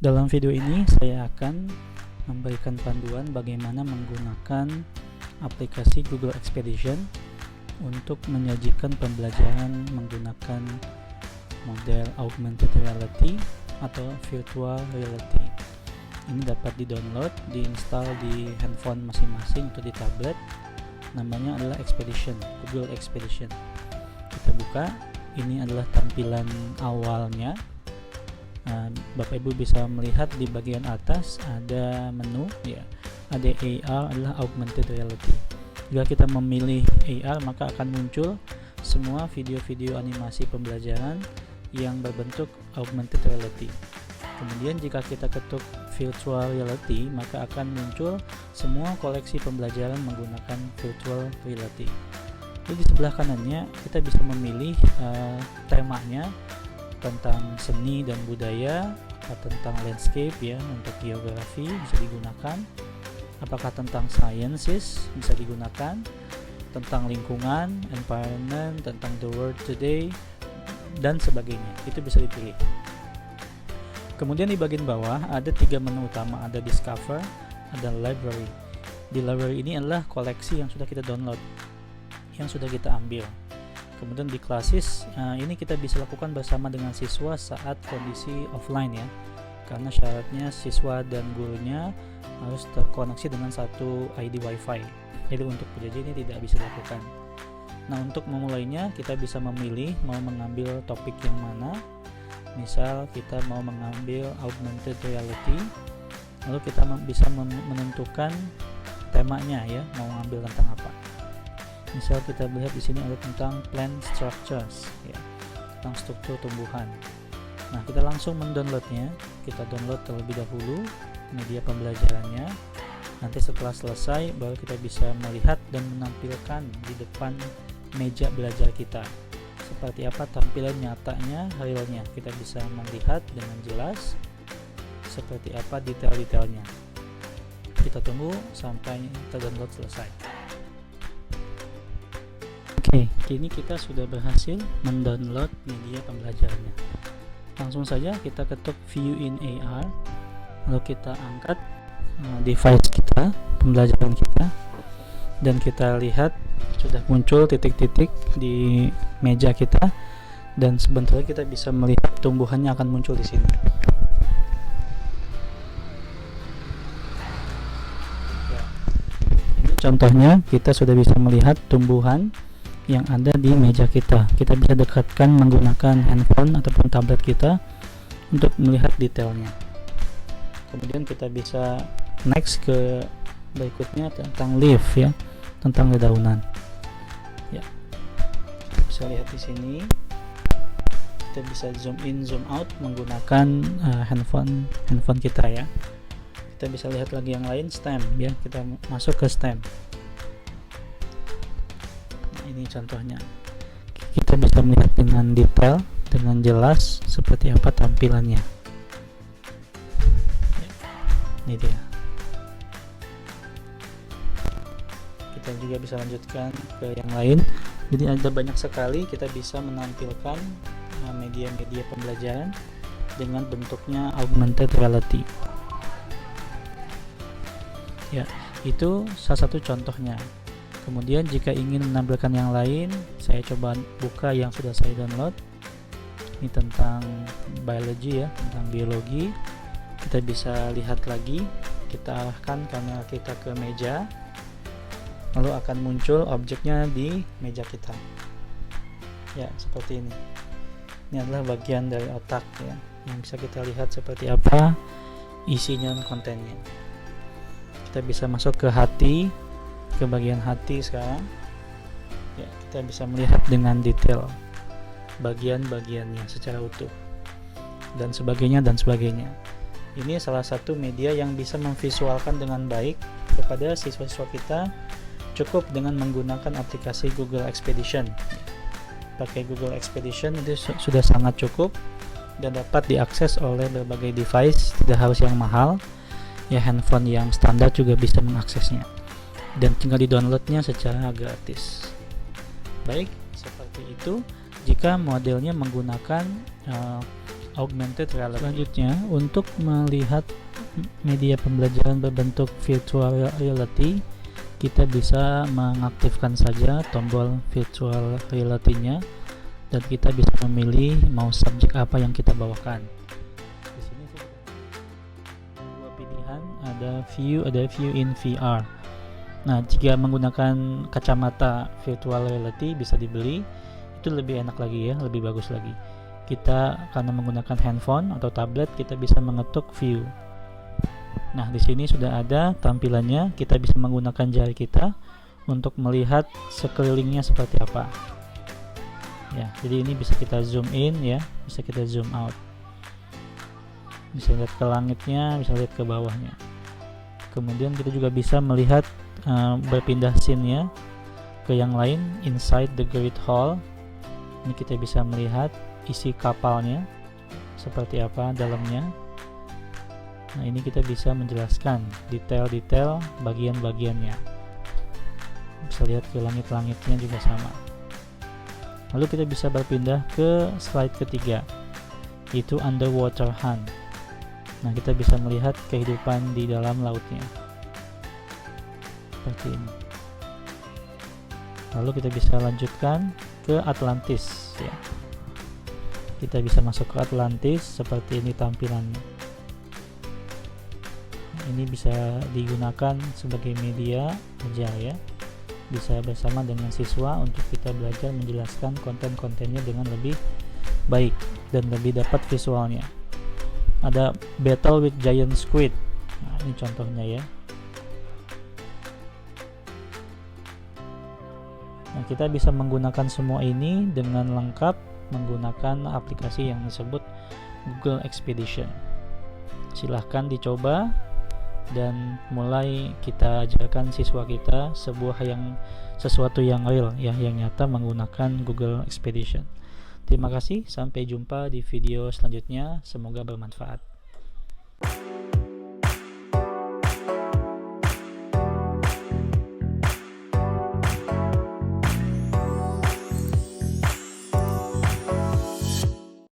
Dalam video ini saya akan memberikan panduan bagaimana menggunakan aplikasi Google Expedition untuk menyajikan pembelajaran menggunakan model augmented reality atau virtual reality. Ini dapat di-download, diinstal di handphone masing-masing atau di tablet. Namanya adalah Expedition, Google Expedition. Kita buka, ini adalah tampilan awalnya. Bapak Ibu bisa melihat di bagian atas ada menu, ya, ada AR adalah augmented reality. Jika kita memilih AR, maka akan muncul semua video-video animasi pembelajaran yang berbentuk augmented reality. Kemudian jika kita ketuk virtual reality, maka akan muncul semua koleksi pembelajaran menggunakan virtual reality. Jadi di sebelah kanannya kita bisa memilih temanya, tentang seni dan budaya, atau tentang landscape, ya, untuk geografi bisa digunakan, apakah tentang sciences bisa digunakan, tentang lingkungan, environment, tentang the world today, dan sebagainya. Itu bisa dipilih. Kemudian di bagian bawah ada 3 menu utama, ada discover, ada library. Di library ini adalah koleksi yang sudah kita download, yang sudah kita ambil. Kemudian di classes, ini kita bisa lakukan bersama dengan siswa saat kondisi offline, ya, karena syaratnya siswa dan gurunya harus terkoneksi dengan satu ID WiFi. Jadi untuk penjajah ini tidak bisa dilakukan. Nah, untuk memulainya kita bisa memilih mau mengambil topik yang mana. Misal kita mau mengambil augmented reality, lalu kita bisa menentukan temanya, ya, mau mengambil tentang apa. Misal kita lihat di sini ada tentang plant structures, ya, tentang struktur tumbuhan. Nah, kita langsung mendownloadnya. Kita download terlebih dahulu media pembelajarannya. Nanti setelah selesai baru kita bisa melihat dan menampilkan di depan meja belajar kita. Seperti apa tampilan nyatanya, realnya. Kita bisa melihat dengan jelas seperti apa detail-detailnya. Kita tunggu sampai terdownload selesai. Oke, kini kita sudah berhasil mendownload media pembelajarannya. Langsung saja kita ketuk view in AR, lalu kita angkat device kita, pembelajaran kita, dan kita lihat sudah muncul titik-titik di meja kita, dan sebentar kita bisa melihat tumbuhannya akan muncul di sini. Ya. Ini contohnya, kita sudah bisa melihat tumbuhan yang ada di meja kita. Kita bisa dekatkan menggunakan handphone ataupun tablet kita untuk melihat detailnya. Kemudian kita bisa next ke berikutnya tentang leaf, ya, tentang dedaunan. Ya, bisa lihat di sini. Kita bisa zoom in, zoom out menggunakan handphone kita, ya. Kita bisa lihat lagi yang lain, stem, ya. Kita masuk ke stem. Ini contohnya, kita bisa melihat dengan detail, dengan jelas seperti apa tampilannya. Ini dia. Kita juga bisa lanjutkan ke yang lain. Jadi ada banyak sekali kita bisa menampilkan media-media pembelajaran dengan bentuknya augmented reality. Ya, itu salah satu contohnya. Kemudian jika ingin menampilkan yang lain, saya coba buka yang sudah saya download. Ini tentang biology, ya, tentang biologi. Kita bisa lihat lagi. Kita arahkan kamera kita ke meja, lalu akan muncul objeknya di meja kita. Ya, seperti ini. Ini adalah bagian dari otak, ya, yang bisa kita lihat seperti apa isinya dan kontennya. Kita bisa masuk ke hati, ke bagian hati sekarang, ya, kita bisa melihat dengan detail bagian-bagiannya secara utuh, dan sebagainya dan sebagainya. Ini salah satu media yang bisa memvisualkan dengan baik kepada siswa-siswa kita. Cukup dengan menggunakan aplikasi Google Expedition. Pakai Google Expedition itu sudah sangat cukup dan dapat diakses oleh berbagai device, tidak harus yang mahal, ya, handphone yang standar juga bisa mengaksesnya. Dan tinggal di-downloadnya secara gratis. Baik, seperti itu. Jika modelnya menggunakan augmented reality. Selanjutnya, untuk melihat media pembelajaran berbentuk virtual reality, kita bisa mengaktifkan saja tombol virtual reality-nya dan kita bisa memilih mau subjek apa yang kita bawakan. Di sini dua pilihan, ada view in VR. Nah, jika menggunakan kacamata virtual reality bisa dibeli, itu lebih enak lagi ya, lebih bagus lagi. Kita karena menggunakan handphone atau tablet, kita bisa mengetuk view. Nah, di sini sudah ada tampilannya. Kita bisa menggunakan jari kita untuk melihat sekelilingnya seperti apa. Ya, jadi ini bisa kita zoom in ya, bisa kita zoom out. Bisa lihat ke langitnya, bisa lihat ke bawahnya. Kemudian kita juga bisa melihat berpindah scene-nya ke yang lain, inside the Great Hall. Ini kita bisa melihat isi kapalnya seperti apa dalamnya. Nah, ini kita bisa menjelaskan detail-detail bagian-bagiannya. Bisa lihat ke langit-langitnya juga sama. Lalu kita bisa berpindah ke slide ketiga, yaitu underwater hunt. Nah, kita bisa melihat kehidupan di dalam lautnya seperti ini. Lalu kita bisa lanjutkan ke Atlantis ya. Kita bisa masuk ke Atlantis, seperti ini tampilannya. Ini bisa digunakan sebagai media aja ya, bisa bersama dengan siswa untuk kita belajar menjelaskan konten-kontennya dengan lebih baik dan lebih dapat visualnya. Ada Battle with Giant Squid. Nah, ini contohnya ya. Nah, kita bisa menggunakan semua ini dengan lengkap menggunakan aplikasi yang disebut Google Expedition. Silahkan dicoba dan mulai kita ajarkan siswa kita sesuatu yang real ya, yang nyata menggunakan Google Expedition. Terima kasih, sampai jumpa di video selanjutnya, semoga bermanfaat.